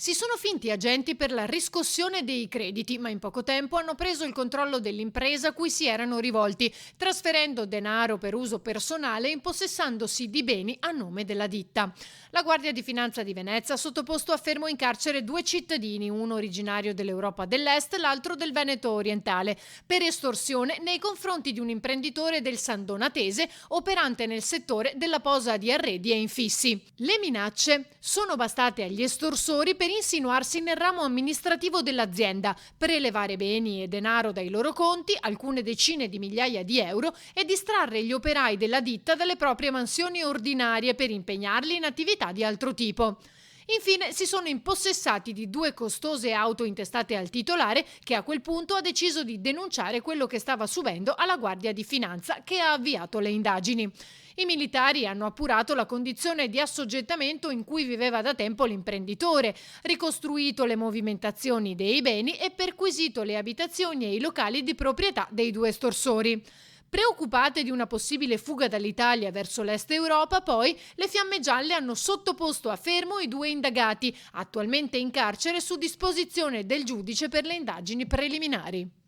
Si sono finti agenti per la riscossione dei crediti, ma in poco tempo hanno preso il controllo dell'impresa a cui si erano rivolti, trasferendo denaro per uso personale e impossessandosi di beni a nome della ditta. La Guardia di Finanza di Venezia ha sottoposto a fermo in carcere due cittadini, uno originario dell'Europa dell'Est e l'altro del Veneto orientale, per estorsione nei confronti di un imprenditore del San Donatese operante nel settore della posa di arredi e infissi. Le minacce sono bastate agli estorsori per insinuarsi nel ramo amministrativo dell'azienda, prelevare beni e denaro dai loro conti, alcune decine di migliaia di euro, e distrarre gli operai della ditta dalle proprie mansioni ordinarie per impegnarli in attività di altro tipo. Infine si sono impossessati di due costose auto intestate al titolare, che a quel punto ha deciso di denunciare quello che stava subendo alla Guardia di Finanza, che ha avviato le indagini. I militari hanno appurato la condizione di assoggettamento in cui viveva da tempo l'imprenditore, ricostruito le movimentazioni dei beni e perquisito le abitazioni e i locali di proprietà dei due estorsori. Preoccupate di una possibile fuga dall'Italia verso l'Est Europa, poi, le Fiamme Gialle hanno sottoposto a fermo i due indagati, attualmente in carcere su disposizione del giudice per le indagini preliminari.